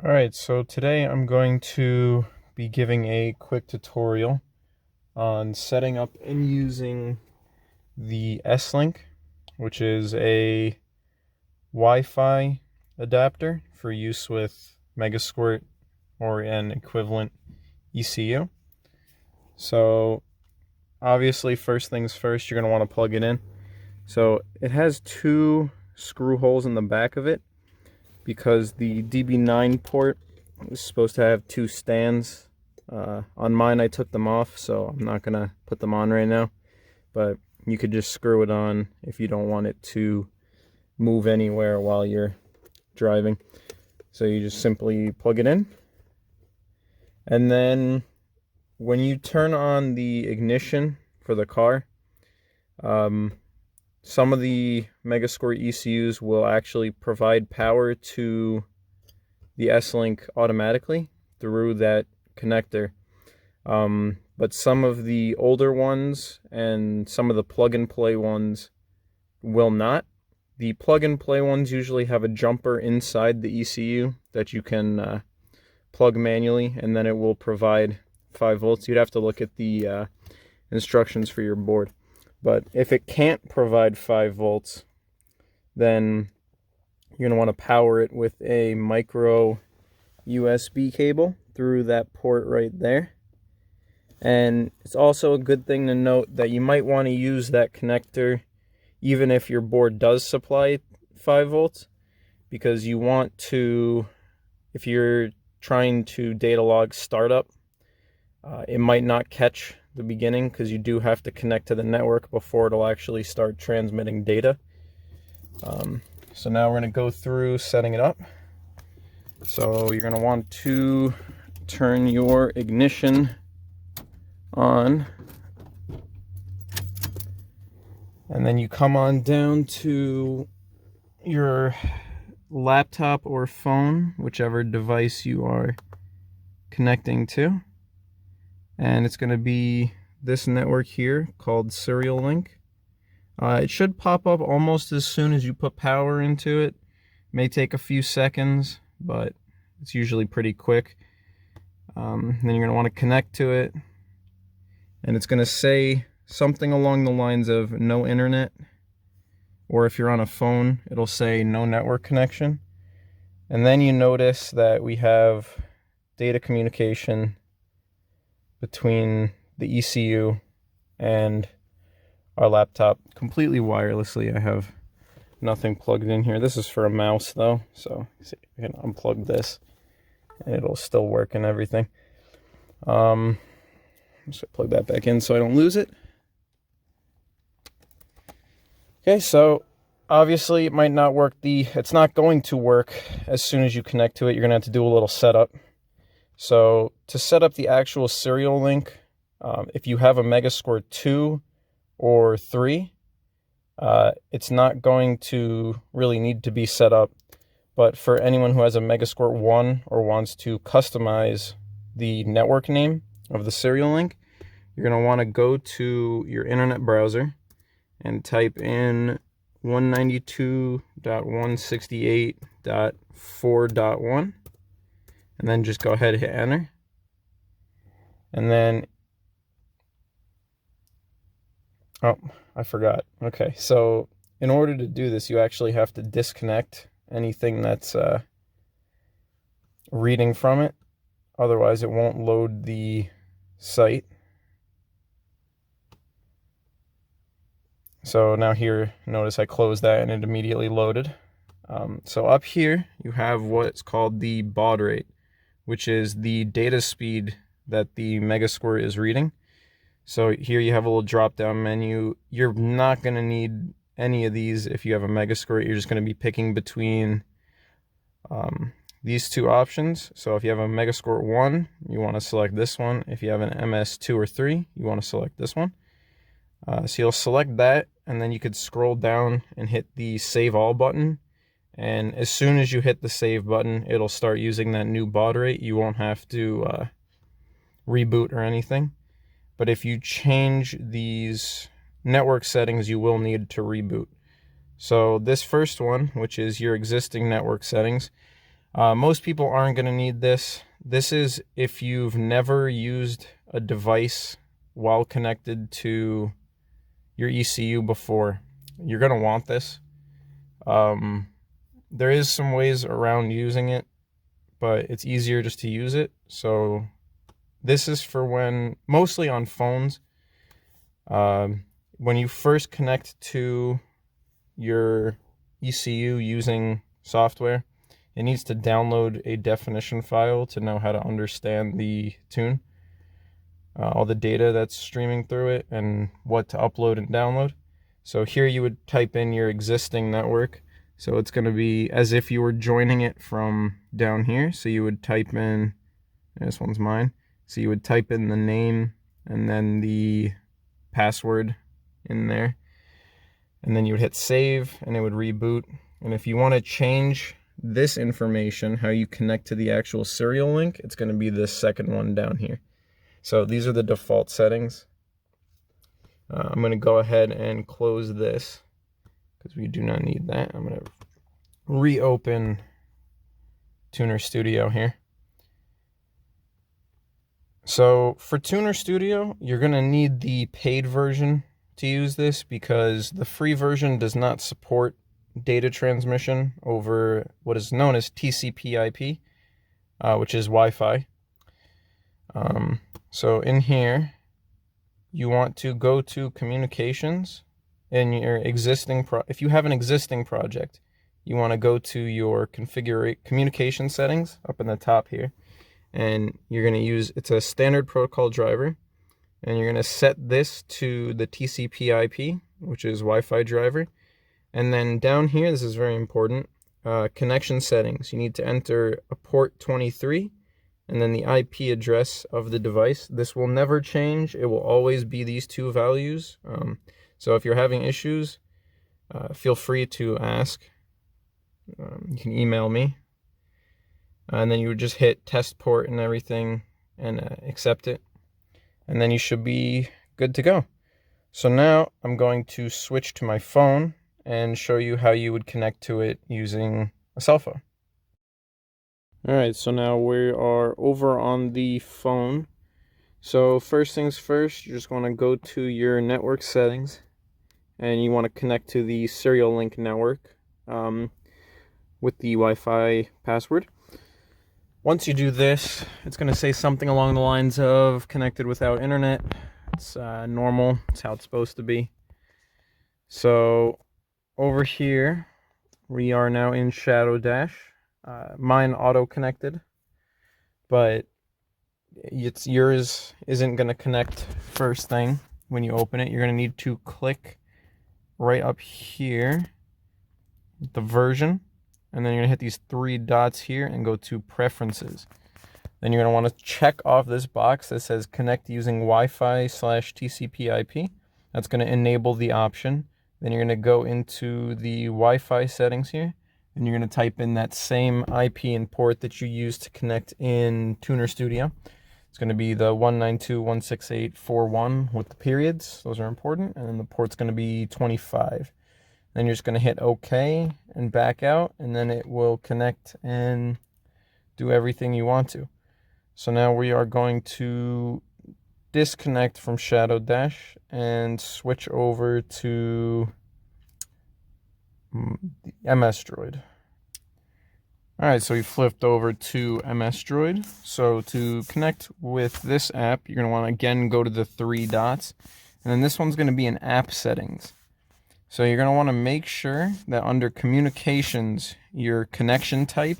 Alright, so today I'm going to be giving a quick tutorial on setting up and using the S-Link, which is a Wi-Fi adapter for use with MegaSquirt or an equivalent ECU. So obviously, first things first, you're going to want to plug it in. So it has two screw holes in the back of it, because the DB9 port is supposed to have two stands. On mine, I took them off, so I'm not gonna put them on right now, but you could just screw it on if you don't want it to move anywhere while you're driving. So you just simply plug it in, and then when you turn on the ignition for the car, some of the MegaSquirt ECUs will actually provide power to the S-Link automatically through that connector. But some of the older ones and some of the plug-and-play ones will not. The plug-and-play ones usually have a jumper inside the ECU that you can plug manually, and then it will provide 5 volts. You'd have to look at the instructions for your board. But if it can't provide 5 volts, then you're going to want to power it with a micro USB cable through that port right there. And it's also a good thing to note that you might want to use that connector even if your board does supply 5 volts, because you want to, if you're trying to data log startup, it might not catch the beginning because you do have to connect to the network before it'll actually start transmitting data. So now we're going to go through setting it up. So you're going to want to turn your ignition on, and then you come on down to your laptop or phone, whichever device you are connecting to. And it's going to be this network here called Serial Link. It should pop up almost as soon as you put power into it. May take a few seconds, but it's usually pretty quick. Then you're going to want to connect to it, and it's going to say something along the lines of no internet, or if you're on a phone, it'll say no network connection. And then you notice that we have data communication between the ECU and our laptop completely wirelessly. I have nothing plugged in here. This is for a mouse though, so see, I can unplug this and it'll still work and everything. Just plug that back in so I don't lose it. Okay, so obviously it might not work. It's not going to work as soon as you connect to it. You're gonna have to do a little setup. So to set up the actual serial link, if you have a MegaSquirt 2 or 3, it's not going to really need to be set up. But for anyone who has a MegaSquirt 1 or wants to customize the network name of the serial link, you're going to want to go to your internet browser and type in 192.168.4.1. and then just go ahead and hit enter. And then, oh, I forgot. Okay, so in order to do this, you actually have to disconnect anything that's reading from it. Otherwise, it won't load the site. So now here, notice I closed that and it immediately loaded. So up here, you have what's called the baud rate, which is the data speed that the MegaSquirt is reading. So here you have a little drop-down menu. You're not going to need any of these if you have a MegaSquirt. You're just going to be picking between these two options. So if you have a MegaSquirt 1, you want to select this one. If you have an MS2 or 3, you want to select this one. So you'll select that, and then you could scroll down and hit the Save All button. And as soon as you hit the save button, it'll start using that new baud rate. You won't have to reboot or anything. But if you change these network settings, you will need to reboot. So this first one, which is your existing network settings, Most people aren't going to need this. This is if you've never used a device while connected to your ECU before. You're going to want this. There is some ways around using it, but it's easier just to use it. So this is for when, mostly on phones, when you first connect to your ECU using software, it needs to download a definition file to know how to understand the tune, all the data that's streaming through it, and what to upload and download. So here you would type in your existing network. So it's going to be as if you were joining it from down here. So you would type in, this one's mine. So you would type in the name and then the password in there. And then you would hit save and it would reboot. And if you want to change this information, how you connect to the actual serial link, it's going to be this second one down here. So these are the default settings. I'm going to go ahead and close this because we do not need that. I'm going to reopen Tuner Studio here. So for Tuner Studio, you're going to need the paid version to use this because the free version does not support data transmission over what is known as TCP/IP, which is Wi-Fi. So in here, you want to go to communications in your existing if you have an existing project, you want to go to your communication settings up in the top here, and you're going to use, it's a standard protocol driver, and you're going to set this to the TCP/IP, which is Wi-Fi driver. And then down here, this is very important, connection settings. You need to enter a port 23 and then the IP address of the device. This will never change. It will always be these two values. So if you're having issues, feel free to ask. You can email me. And then you would just hit test port and everything and accept it. And then you should be good to go. So now I'm going to switch to my phone and show you how you would connect to it using a cell phone. All right, so now we are over on the phone. So first things first, you just want to go to your network settings and you want to connect to the serial link network with the Wi-Fi password. Once you do this, it's going to say something along the lines of connected without internet. It's normal. It's how it's supposed to be. So over here, we are now in Shadow Dash. Mine auto-connected, but yours isn't going to connect first thing when you open it. You're going to need to click right up here, the version, and then you're going to hit these three dots here and go to Preferences. Then you're going to want to check off this box that says Connect using Wi-Fi/TCP/IP. That's going to enable the option. Then you're going to go into the Wi-Fi settings here, and you're going to type in that same IP and port that you used to connect in Tuner Studio. It's going to be the 192.168.4.1 with the periods. Those are important. And then the port's going to be 25. Then you're just going to hit OK and back out, and then it will connect and do everything you want to. So now we are going to disconnect from Shadow Dash and switch over to MS Droid. Alright, so we flipped over to MS Droid. So to connect with this app, you're going to want to again go to the three dots. And then this one's going to be in App Settings. So you're going to want to make sure that under Communications, your connection type,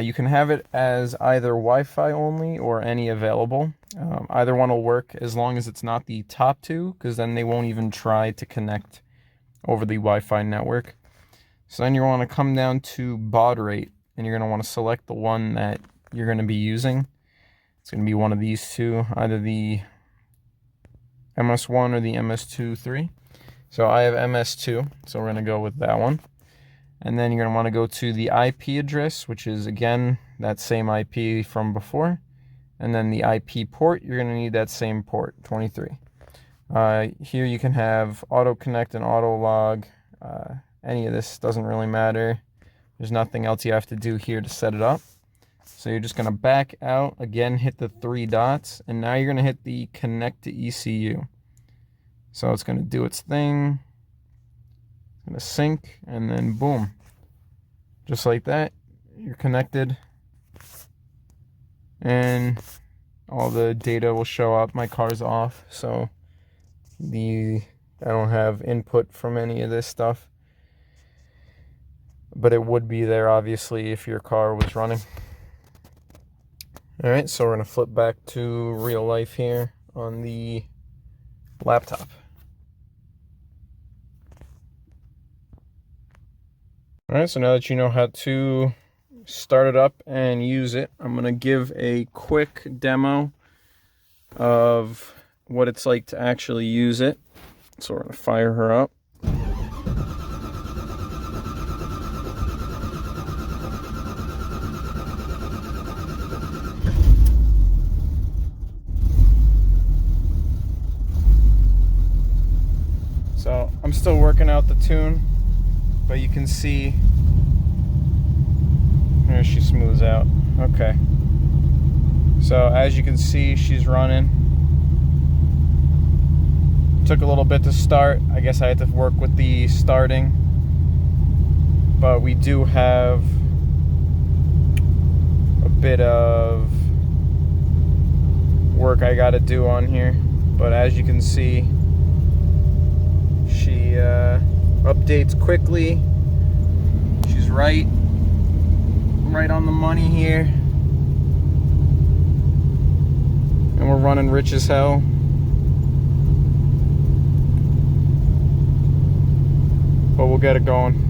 you can have it as either Wi-Fi only or any available. Either one will work as long as it's not the top two, because then they won't even try to connect over the Wi-Fi network. So then you want to come down to baud rate, and you're going to want to select the one that you're going to be using. It's going to be one of these two, either the MS1 or the MS2-3. So I have MS2, so we're going to go with that one. And then you're going to want to go to the IP address, which is, again, that same IP from before. And then the IP port, you're going to need that same port, 23. Here you can have auto connect and auto log. Any of this doesn't really matter. There's nothing else you have to do here to set it up. So you're just going to back out, again, hit the 3 dots, and now you're going to hit the connect to ECU. So it's going to do its thing, it's going to sync, and then boom. Just like that, you're connected, and all the data will show up. My car's off, so I don't have input from any of this stuff. But it would be there, obviously, if your car was running. Alright, so we're going to flip back to real life here on the laptop. Alright, so now that you know how to start it up and use it, I'm going to give a quick demo of what it's like to actually use it. So we're going to fire her up. So I'm still working out the tune, but you can see there she smooths out. Okay. So as you can see, she's running. Took a little bit to start. I guess I had to work with the starting, but we do have a bit of work I got to do on here. But as you can see, she updates quickly. She's right on the money here, and we're running rich as hell. But we'll get it going.